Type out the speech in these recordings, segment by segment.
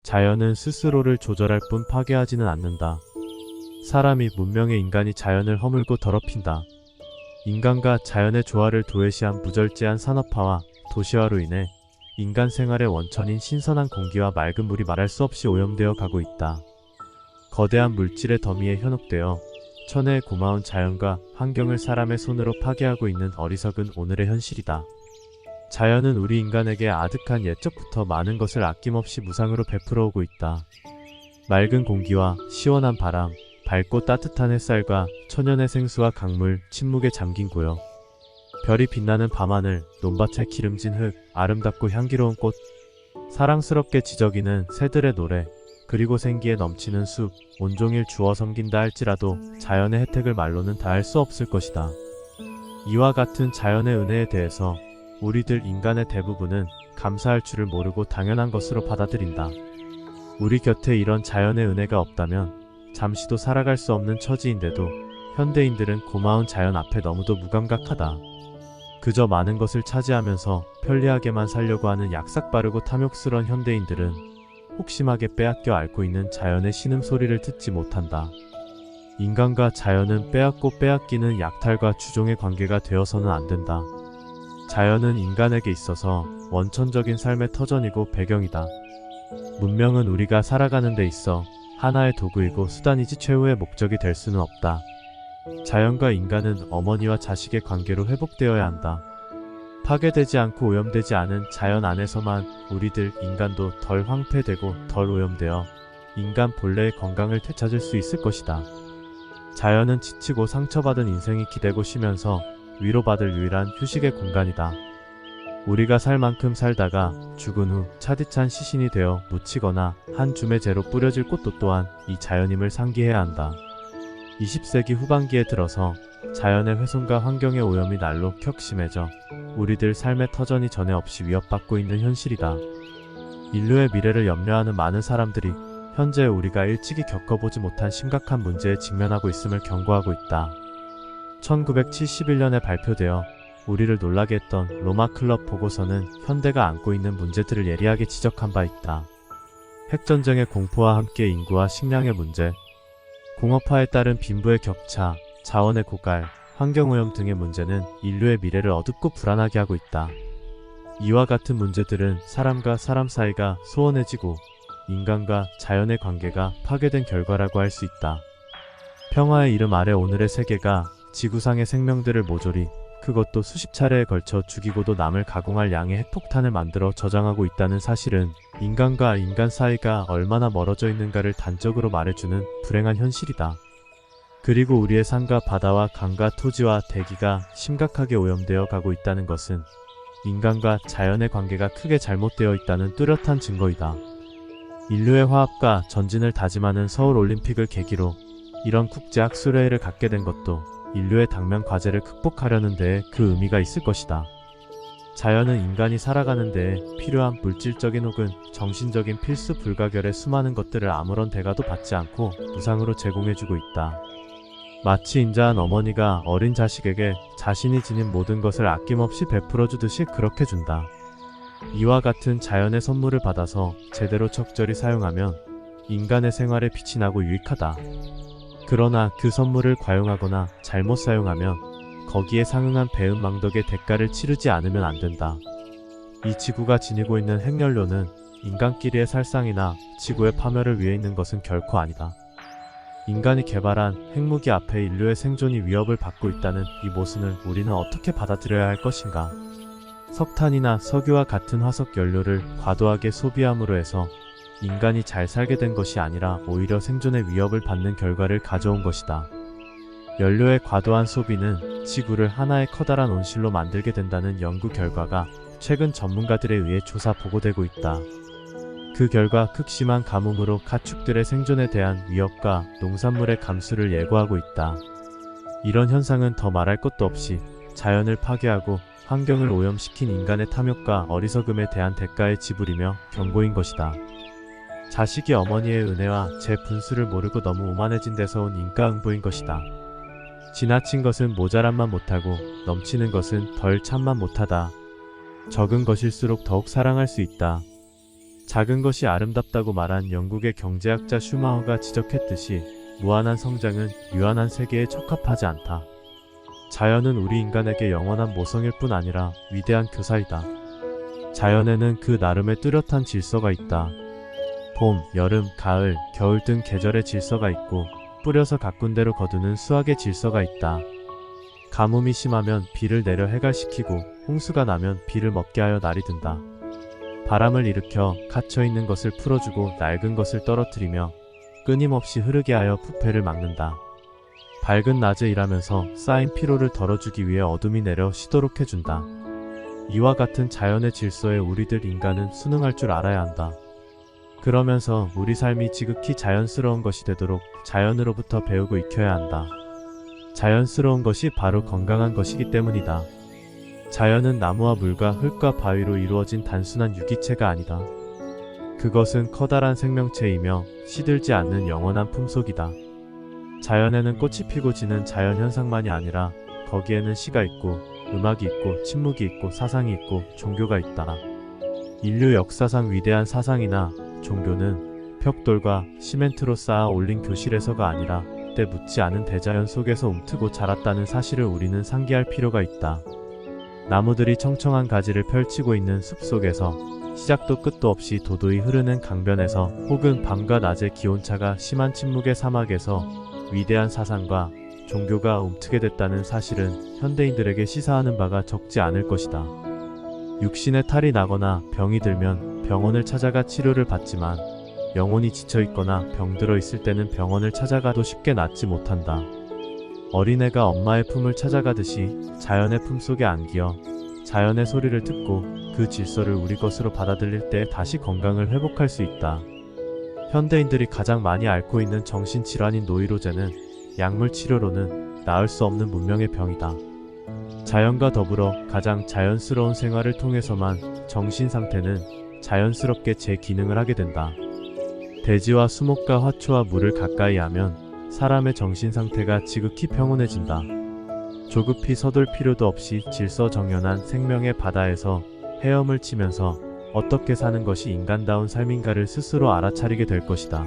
자연은 스스로를 조절할 뿐 파괴하지는 않는다. 사람이 문명의 인간이 자연을 허물고 더럽힌다. 인간과 자연의 조화를 도외시한 무절제한 산업화와 도시화로 인해 인간 생활의 원천인 신선한 공기와 맑은 물이 말할 수 없이 오염되어 가고 있다. 거대한 물질의 더미에 현혹되어 천혜의 고마운 자연과 환경을 사람의 손으로 파괴하고 있는 어리석은 오늘의 현실이다. 자연은 우리 인간에게 아득한 옛적부터 많은 것을 아낌없이 무상으로 베풀어 오고 있다. 맑은 공기와 시원한 바람, 밝고 따뜻한 햇살과 천연의 생수와 강물, 침묵에 잠긴 고요. 별이 빛나는 밤하늘, 논밭에 기름진 흙, 아름답고 향기로운 꽃, 사랑스럽게 지저귀는 새들의 노래, 그리고 생기에 넘치는 숲, 온종일 주어 섬긴다 할지라도 자연의 혜택을 말로는 다 할 수 없을 것이다. 이와 같은 자연의 은혜에 대해서 우리들 인간의 대부분은 감사할 줄을 모르고 당연한 것으로 받아들인다. 우리 곁에 이런 자연의 은혜가 없다면 잠시도 살아갈 수 없는 처지인데도 현대인들은 고마운 자연 앞에 너무도 무감각하다. 그저 많은 것을 차지하면서 편리하게만 살려고 하는 약삭빠르고 탐욕스러운 현대인들은 혹심하게 빼앗겨 앓고 있는 자연의 신음소리를 듣지 못한다. 인간과 자연은 빼앗고 빼앗기는 약탈과 주종의 관계가 되어서는 안 된다. 자연은 인간에게 있어서 원천적인 삶의 터전이고 배경이다. 문명은 우리가 살아가는 데 있어 하나의 도구이고 수단이지 최후의 목적이 될 수는 없다. 자연과 인간은 어머니와 자식의 관계로 회복되어야 한다. 파괴되지 않고 오염되지 않은 자연 안에서만 우리들 인간도 덜 황폐되고 덜 오염되어 인간 본래의 건강을 되찾을 수 있을 것이다. 자연은 지치고 상처받은 인생이 기대고 쉬면서 위로받을 유일한 휴식의 공간이다. 우리가 살 만큼 살다가 죽은 후 차디찬 시신이 되어 묻히거나 한 줌의 재로 뿌려질 꽃도 또한 이 자연임을 상기해야 한다. 20세기 후반기에 들어서 자연의 훼손과 환경의 오염이 날로 격심해져 우리들 삶의 터전이 전에 없이 위협받고 있는 현실이다. 인류의 미래를 염려하는 많은 사람들이 현재 우리가 일찍이 겪어보지 못한 심각한 문제에 직면하고 있음을 경고하고 있다. 1971년에 발표되어 우리를 놀라게 했던 로마 클럽 보고서는 현대가 안고 있는 문제들을 예리하게 지적한 바 있다. 핵전쟁의 공포와 함께 인구와 식량의 문제, 공업화에 따른 빈부의 격차, 자원의 고갈, 환경오염 등의 문제는 인류의 미래를 어둡고 불안하게 하고 있다. 이와 같은 문제들은 사람과 사람 사이가 소원해지고 인간과 자연의 관계가 파괴된 결과라고 할 수 있다. 평화의 이름 아래 오늘의 세계가 지구상의 생명들을 모조리, 그것도 수십 차례에 걸쳐 죽이고도 남을 가공할 양의 핵폭탄을 만들어 저장하고 있다는 사실은 인간과 인간 사이가 얼마나 멀어져 있는가를 단적으로 말해주는 불행한 현실이다. 그리고 우리의 산과 바다와 강과 토지와 대기가 심각하게 오염되어 가고 있다는 것은 인간과 자연의 관계가 크게 잘못되어 있다는 뚜렷한 증거이다. 인류의 화합과 전진을 다짐하는 서울올림픽을 계기로 이런 국제학술회의를 갖게 된 것도 인류의 당면 과제를 극복하려는 데에 그 의미가 있을 것이다. 자연은 인간이 살아가는 데에 필요한 물질적인 혹은 정신적인 필수 불가결의 수많은 것들을 아무런 대가도 받지 않고 무상으로 제공해주고 있다. 마치 인자한 어머니가 어린 자식에게 자신이 지닌 모든 것을 아낌없이 베풀어주듯이 그렇게 준다. 이와 같은 자연의 선물을 받아서 제대로 적절히 사용하면 인간의 생활에 빛이 나고 유익하다. 그러나 그 선물을 과용하거나 잘못 사용하면 거기에 상응한 배은망덕의 대가를 치르지 않으면 안 된다. 이 지구가 지니고 있는 핵연료는 인간끼리의 살상이나 지구의 파멸을 위해 있는 것은 결코 아니다. 인간이 개발한 핵무기 앞에 인류의 생존이 위협을 받고 있다는 이 모순을 우리는 어떻게 받아들여야 할 것인가? 석탄이나 석유와 같은 화석 연료를 과도하게 소비함으로 해서 인간이 잘 살게 된 것이 아니라 오히려 생존의 위협을 받는 결과를 가져온 것이다. 연료의 과도한 소비는 지구를 하나의 커다란 온실로 만들게 된다는 연구 결과가 최근 전문가들에 의해 조사 보고되고 있다. 그 결과 극심한 가뭄으로 가축들의 생존에 대한 위협과 농산물의 감수를 예고하고 있다. 이런 현상은 더 말할 것도 없이 자연을 파괴하고 환경을 오염시킨 인간의 탐욕과 어리석음에 대한 대가의 지불이며 경고인 것이다. 자식이 어머니의 은혜와 제 분수를 모르고 너무 오만해진 데서 온 인과응보인 것이다. 지나친 것은 모자란만 못하고 넘치는 것은 덜 참만 못하다. 적은 것일수록 더욱 사랑할 수 있다. 작은 것이 아름답다고 말한 영국의 경제학자 슈마허가 지적했듯이 무한한 성장은 유한한 세계에 적합하지 않다. 자연은 우리 인간에게 영원한 모성일 뿐 아니라 위대한 교사이다. 자연에는 그 나름의 뚜렷한 질서가 있다. 봄, 여름, 가을, 겨울 등 계절의 질서가 있고 뿌려서 가꾼 대로 거두는 수학의 질서가 있다. 가뭄이 심하면 비를 내려 해갈시키고 홍수가 나면 비를 먹게 하여 날이 든다. 바람을 일으켜 갇혀있는 것을 풀어주고 낡은 것을 떨어뜨리며 끊임없이 흐르게 하여 부패를 막는다. 밝은 낮에 일하면서 쌓인 피로를 덜어주기 위해 어둠이 내려 쉬도록 해준다. 이와 같은 자연의 질서에 우리들 인간은 순응할 줄 알아야 한다. 그러면서 우리 삶이 지극히 자연스러운 것이 되도록 자연으로부터 배우고 익혀야 한다. 자연스러운 것이 바로 건강한 것이기 때문이다. 자연은 나무와 물과 흙과 바위로 이루어진 단순한 유기체가 아니다. 그것은 커다란 생명체이며 시들지 않는 영원한 품속이다. 자연에는 꽃이 피고 지는 자연현상만이 아니라 거기에는 시가 있고 음악이 있고 침묵이 있고 사상이 있고 종교가 있다. 인류 역사상 위대한 사상이나 종교는 벽돌과 시멘트로 쌓아 올린 교실에서가 아니라 때 묻지 않은 대자연 속에서 움트고 자랐다는 사실을 우리는 상기할 필요가 있다. 나무들이 청청한 가지를 펼치고 있는 숲속에서 시작도 끝도 없이 도도히 흐르는 강변에서 혹은 밤과 낮의 기온차가 심한 침묵의 사막에서 위대한 사상과 종교가 움트게 됐다는 사실은 현대인들에게 시사하는 바가 적지 않을 것이다. 육신에 탈이 나거나 병이 들면 병원을 찾아가 치료를 받지만 영혼이 지쳐있거나 병들어 있을 때는 병원을 찾아가도 쉽게 낫지 못한다. 어린애가 엄마의 품을 찾아가듯이 자연의 품속에 안기어 자연의 소리를 듣고 그 질서를 우리 것으로 받아들일 때 다시 건강을 회복할 수 있다. 현대인들이 가장 많이 앓고 있는 정신질환인 노이로제는 약물 치료로는 나을 수 없는 문명의 병이다. 자연과 더불어 가장 자연스러운 생활을 통해서만 정신 상태는 자연스럽게 재기능을 하게 된다. 대지와 수목과 화초와 물을 가까이 하면 사람의 정신 상태가 지극히 평온해진다. 조급히 서둘 필요도 없이 질서정연한 생명의 바다에서 헤엄을 치면서 어떻게 사는 것이 인간다운 삶인가를 스스로 알아차리게 될 것이다.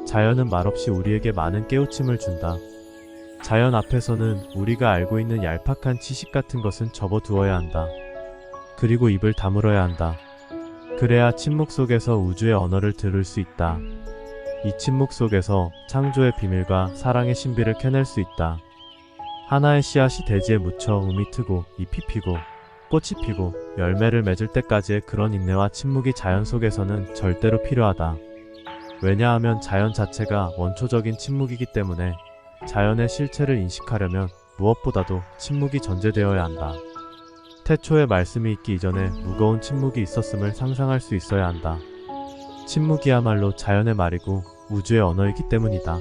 자연은 말없이 우리에게 많은 깨우침을 준다. 자연 앞에서는 우리가 알고 있는 얄팍한 지식 같은 것은 접어두어야 한다. 그리고 입을 다물어야 한다. 그래야 침묵 속에서 우주의 언어를 들을 수 있다. 이 침묵 속에서 창조의 비밀과 사랑의 신비를 캐낼 수 있다. 하나의 씨앗이 대지에 묻혀 움이 트고 잎이 피고 꽃이 피고 열매를 맺을 때까지의 그런 인내와 침묵이 자연 속에서는 절대로 필요하다. 왜냐하면 자연 자체가 원초적인 침묵이기 때문에 자연의 실체를 인식하려면 무엇보다도 침묵이 전제되어야 한다. 태초에 말씀이 있기 이전에 무거운 침묵이 있었음을 상상할 수 있어야 한다. 침묵이야말로 자연의 말이고 우주의 언어이기 때문이다.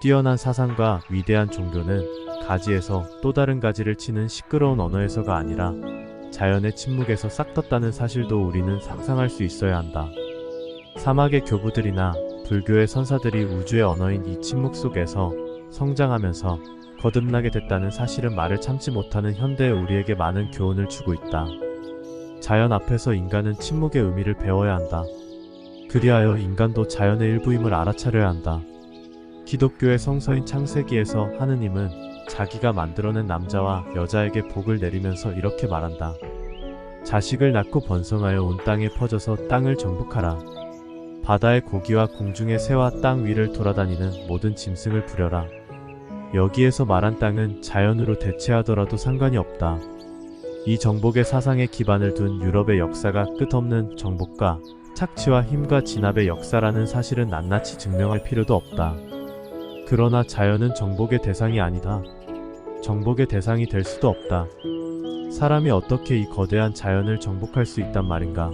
뛰어난 사상과 위대한 종교는 가지에서 또 다른 가지를 치는 시끄러운 언어에서가 아니라 자연의 침묵에서 싹 떴다는 사실도 우리는 상상할 수 있어야 한다. 사막의 교부들이나 불교의 선사들이 우주의 언어인 이 침묵 속에서 성장하면서 거듭나게 됐다는 사실은 말을 참지 못하는 현대의 우리에게 많은 교훈을 주고 있다. 자연 앞에서 인간은 침묵의 의미를 배워야 한다. 그리하여 인간도 자연의 일부임을 알아차려야 한다. 기독교의 성서인 창세기에서 하느님은 자기가 만들어낸 남자와 여자에게 복을 내리면서 이렇게 말한다. 자식을 낳고 번성하여 온 땅에 퍼져서 땅을 정복하라. 바다의 고기와 공중의 새와 땅 위를 돌아다니는 모든 짐승을 부려라. 여기에서 말한 땅은 자연으로 대체하더라도 상관이 없다. 이 정복의 사상에 기반을 둔 유럽의 역사가 끝없는 정복과 착취와 힘과 진압의 역사라는 사실은 낱낱이 증명할 필요도 없다. 그러나 자연은 정복의 대상이 아니다. 정복의 대상이 될 수도 없다. 사람이 어떻게 이 거대한 자연을 정복할 수 있단 말인가?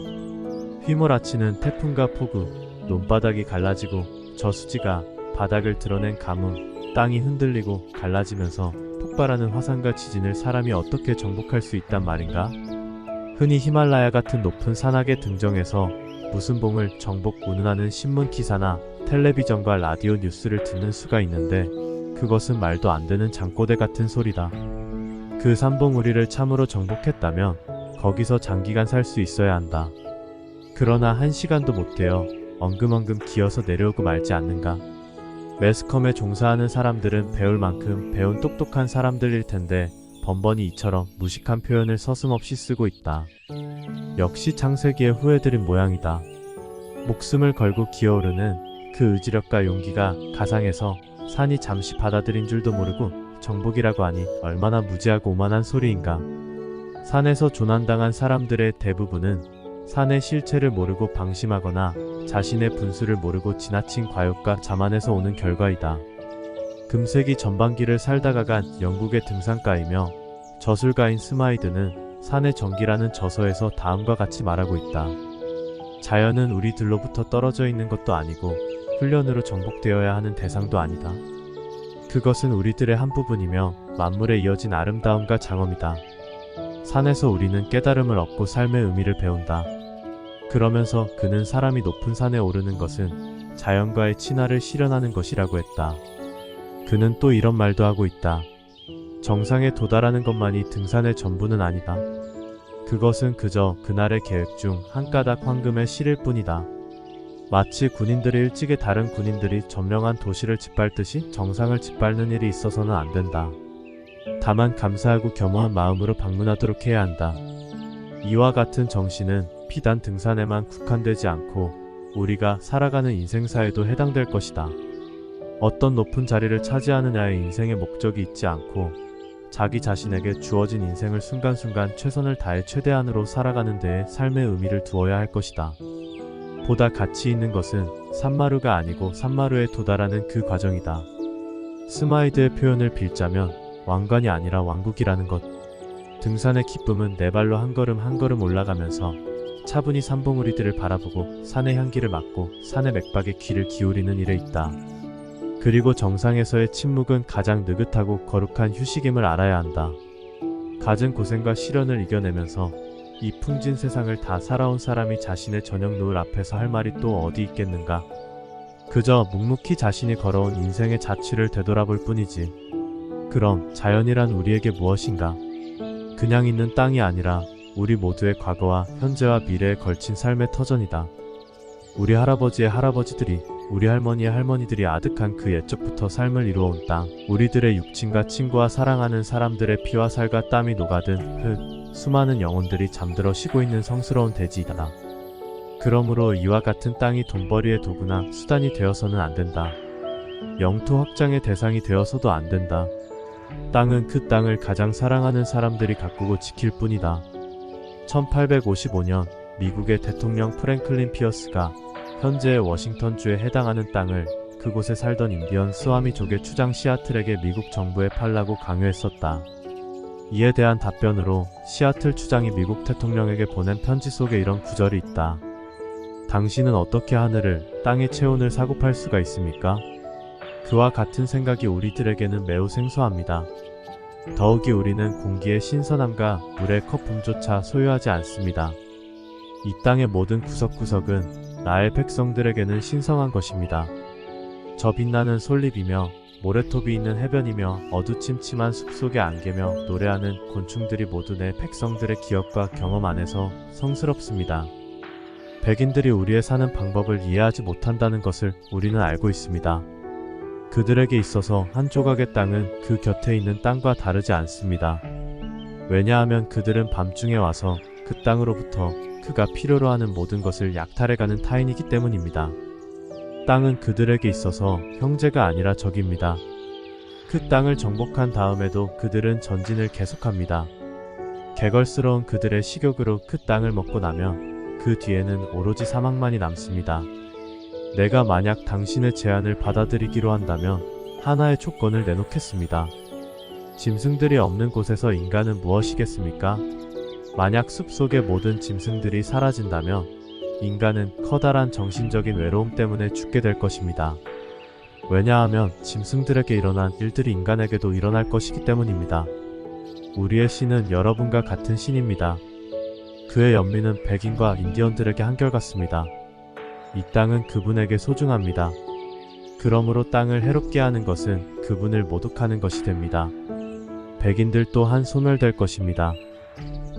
휘몰아치는 태풍과 폭우, 논바닥이 갈라지고 저수지가 바닥을 드러낸 가뭄, 땅이 흔들리고 갈라지면서 폭발하는 화산과 지진을 사람이 어떻게 정복할 수 있단 말인가? 흔히 히말라야 같은 높은 산악의 등정에서 무슨 봉을 정복 운운하는 신문 기사나 텔레비전과 라디오 뉴스를 듣는 수가 있는데 그것은 말도 안 되는 잠꼬대 같은 소리다. 그 산봉우리를 참으로 정복했다면 거기서 장기간 살 수 있어야 한다. 그러나 1시간도 못 되어 엉금엉금 기어서 내려오고 말지 않는가. 매스컴에 종사하는 사람들은 배울 만큼 배운 똑똑한 사람들일 텐데 번번이 이처럼 무식한 표현을 서슴없이 쓰고 있다. 역시 창세기의 후예들인 모양이다. 목숨을 걸고 기어오르는 그 의지력과 용기가 가상에서 산이 잠시 받아들인 줄도 모르고 정복이라고 하니 얼마나 무지하고 오만한 소리인가. 산에서 조난당한 사람들의 대부분은 산의 실체를 모르고 방심하거나 자신의 분수를 모르고 지나친 과욕과 자만에서 오는 결과이다. 금세기 전반기를 살다가 간 영국의 등산가이며 저술가인 스마이드는 산의 정기라는 저서에서 다음과 같이 말하고 있다. 자연은 우리들로부터 떨어져 있는 것도 아니고 훈련으로 정복되어야 하는 대상도 아니다. 그것은 우리들의 한 부분이며 만물에 이어진 아름다움과 장엄이다. 산에서 우리는 깨달음을 얻고 삶의 의미를 배운다. 그러면서 그는 사람이 높은 산에 오르는 것은 자연과의 친화를 실현하는 것이라고 했다. 그는 또 이런 말도 하고 있다. 정상에 도달하는 것만이 등산의 전부는 아니다. 그것은 그저 그날의 계획 중 한 가닥 황금의 실일 뿐이다. 마치 군인들이 일찍이 다른 군인들이 점령한 도시를 짓밟듯이 정상을 짓밟는 일이 있어서는 안 된다. 다만 감사하고 겸허한 마음으로 방문하도록 해야 한다. 이와 같은 정신은 비단 등산에만 국한되지 않고 우리가 살아가는 인생사에도 해당될 것이다. 어떤 높은 자리를 차지하느냐에 인생의 목적이 있지 않고 자기 자신에게 주어진 인생을 순간순간 최선을 다해 최대한으로 살아가는 데에 삶의 의미를 두어야 할 것이다. 보다 가치 있는 것은 산마루가 아니고 산마루에 도달하는 그 과정이다. 스마이드의 표현을 빌자면 왕관이 아니라 왕국이라는 것. 등산의 기쁨은 내 발로 한 걸음 한 걸음 올라가면서 차분히 산봉우리들을 바라보고 산의 향기를 맡고 산의 맥박에 귀를 기울이는 일에 있다. 그리고 정상에서의 침묵은 가장 느긋하고 거룩한 휴식임을 알아야 한다. 갖은 고생과 시련을 이겨내면서 이 풍진 세상을 다 살아온 사람이 자신의 저녁 노을 앞에서 할 말이 또 어디 있겠는가. 그저 묵묵히 자신이 걸어온 인생의 자취를 되돌아볼 뿐이지. 그럼 자연이란 우리에게 무엇인가? 그냥 있는 땅이 아니라 우리 모두의 과거와 현재와 미래에 걸친 삶의 터전이다. 우리 할아버지의 할아버지들이, 우리 할머니의 할머니들이 아득한 그 옛적부터 삶을 이루어온 땅, 우리들의 육친과 친구와 사랑하는 사람들의 피와 살과 땀이 녹아든 흙, 수많은 영혼들이 잠들어 쉬고 있는 성스러운 대지이다. 그러므로 이와 같은 땅이 돈벌이의 도구나 수단이 되어서는 안 된다. 영토 확장의 대상이 되어서도 안 된다. 땅은 그 땅을 가장 사랑하는 사람들이 가꾸고 지킬 뿐이다. 1855년 미국의 대통령 프랭클린 피어스가 현재의 워싱턴주에 해당하는 땅을 그곳에 살던 인디언 스와미족의 추장 시애틀에게 미국 정부에 팔라고 강요했었다. 이에 대한 답변으로 시애틀 추장이 미국 대통령에게 보낸 편지 속에 이런 구절이 있다. 당신은 어떻게 하늘을, 땅의 체온을 사고 팔 수가 있습니까? 그와 같은 생각이 우리들에게는 매우 생소합니다. 더욱이 우리는 공기의 신선함과 물의 거품조차 소유하지 않습니다. 이 땅의 모든 구석구석은 나의 백성들에게는 신성한 것입니다. 저 빛나는 솔잎이며 모래톱이 있는 해변이며 어두침침한 숲속의 안개며 노래하는 곤충들이 모두 내 백성들의 기억과 경험 안에서 성스럽습니다. 백인들이 우리의 사는 방법을 이해하지 못한다는 것을 우리는 알고 있습니다. 그들에게 있어서 한 조각의 땅은 그 곁에 있는 땅과 다르지 않습니다. 왜냐하면 그들은 밤중에 와서 그 땅으로부터 그가 필요로 하는 모든 것을 약탈해가는 타인이기 때문입니다. 땅은 그들에게 있어서 형제가 아니라 적입니다. 그 땅을 정복한 다음에도 그들은 전진을 계속합니다. 개걸스러운 그들의 식욕으로 그 땅을 먹고 나면 그 뒤에는 오로지 사막만이 남습니다. 내가 만약 당신의 제안을 받아들이기로 한다면 하나의 조건을 내놓겠습니다. 짐승들이 없는 곳에서 인간은 무엇이겠습니까? 만약 숲속의 모든 짐승들이 사라진다면 인간은 커다란 정신적인 외로움 때문에 죽게 될 것입니다. 왜냐하면 짐승들에게 일어난 일들이 인간에게도 일어날 것이기 때문입니다. 우리의 신은 여러분과 같은 신입니다. 그의 연민은 백인과 인디언들에게 한결같습니다. 이 땅은 그분에게 소중합니다. 그러므로 땅을 해롭게 하는 것은 그분을 모독하는 것이 됩니다. 백인들 또한 소멸될 것입니다.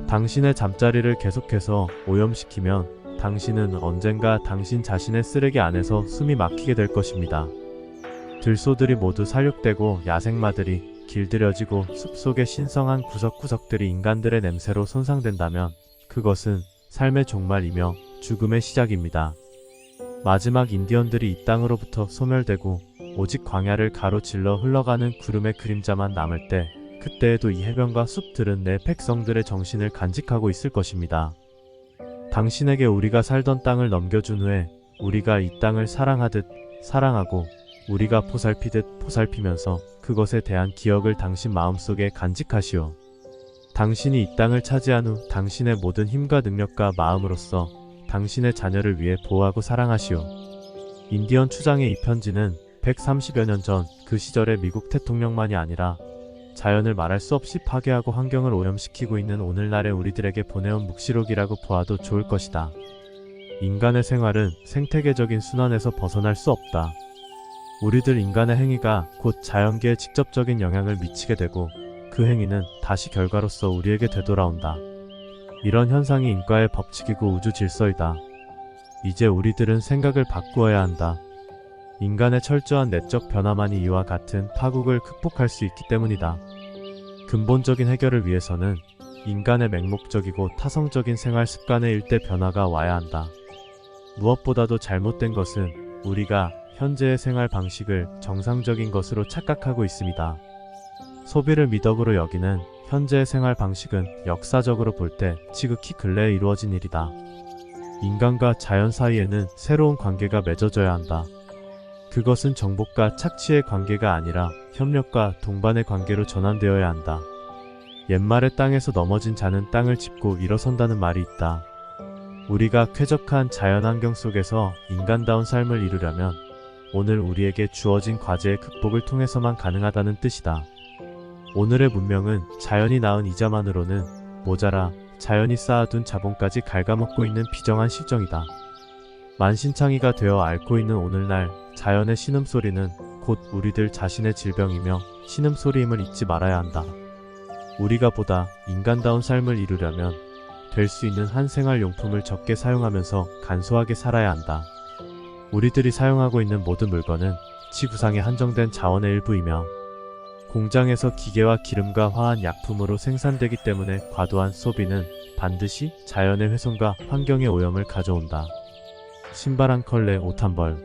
당신의 잠자리를 계속해서 오염시키면 당신은 언젠가 당신 자신의 쓰레기 안에서 숨이 막히게 될 것입니다. 들소들이 모두 살육되고 야생마들이 길들여지고 숲속의 신성한 구석구석들이 인간들의 냄새로 손상된다면 그것은 삶의 종말이며 죽음의 시작입니다. 마지막 인디언들이 이 땅으로부터 소멸되고 오직 광야를 가로질러 흘러가는 구름의 그림자만 남을 때 그때에도 이 해변과 숲들은 내 백성들의 정신을 간직하고 있을 것입니다. 당신에게 우리가 살던 땅을 넘겨준 후에 우리가 이 땅을 사랑하듯 사랑하고 우리가 보살피듯 보살피면서 그것에 대한 기억을 당신 마음속에 간직하시오. 당신이 이 땅을 차지한 후 당신의 모든 힘과 능력과 마음으로써 당신의 자녀를 위해 보호하고 사랑하시오. 인디언 추장의 이 편지는 130여 년 전 그 시절의 미국 대통령만이 아니라 자연을 말할 수 없이 파괴하고 환경을 오염시키고 있는 오늘날의 우리들에게 보내온 묵시록이라고 보아도 좋을 것이다. 인간의 생활은 생태계적인 순환에서 벗어날 수 없다. 우리들 인간의 행위가 곧 자연계에 직접적인 영향을 미치게 되고 그 행위는 다시 결과로서 우리에게 되돌아온다. 이런 현상이 인과의 법칙이고 우주 질서이다. 이제 우리들은 생각을 바꾸어야 한다. 인간의 철저한 내적 변화만이 이와 같은 파국을 극복할 수 있기 때문이다. 근본적인 해결을 위해서는 인간의 맹목적이고 타성적인 생활 습관의 일대 변화가 와야 한다. 무엇보다도 잘못된 것은 우리가 현재의 생활 방식을 정상적인 것으로 착각하고 있습니다. 소비를 미덕으로 여기는 현재의 생활 방식은 역사적으로 볼 때 지극히 근래에 이루어진 일이다. 인간과 자연 사이에는 새로운 관계가 맺어져야 한다. 그것은 정복과 착취의 관계가 아니라 협력과 동반의 관계로 전환되어야 한다. 옛말에 땅에서 넘어진 자는 땅을 짚고 일어선다는 말이 있다. 우리가 쾌적한 자연환경 속에서 인간다운 삶을 이루려면 오늘 우리에게 주어진 과제의 극복을 통해서만 가능하다는 뜻이다. 오늘의 문명은 자연이 낳은 이자만으로는 모자라 자연이 쌓아둔 자본까지 갉아먹고 있는 비정한 실정이다. 만신창이가 되어 앓고 있는 오늘날 자연의 신음소리는 곧 우리들 자신의 질병이며 신음소리임을 잊지 말아야 한다. 우리가 보다 인간다운 삶을 이루려면 될 수 있는 한 생활용품을 적게 사용하면서 간소하게 살아야 한다. 우리들이 사용하고 있는 모든 물건은 지구상에 한정된 자원의 일부이며 공장에서 기계와 기름과 화한 약품으로 생산되기 때문에 과도한 소비는 반드시 자연의 훼손과 환경의 오염을 가져온다. 신발 한 컬레, 옷 한 벌,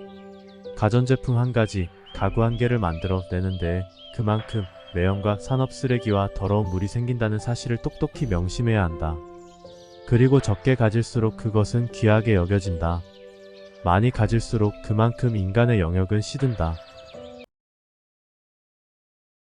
가전제품 한 가지, 가구 한 개를 만들어 내는 데에 그만큼 매연과 산업 쓰레기와 더러운 물이 생긴다는 사실을 똑똑히 명심해야 한다. 그리고 적게 가질수록 그것은 귀하게 여겨진다. 많이 가질수록 그만큼 인간의 영역은 시든다.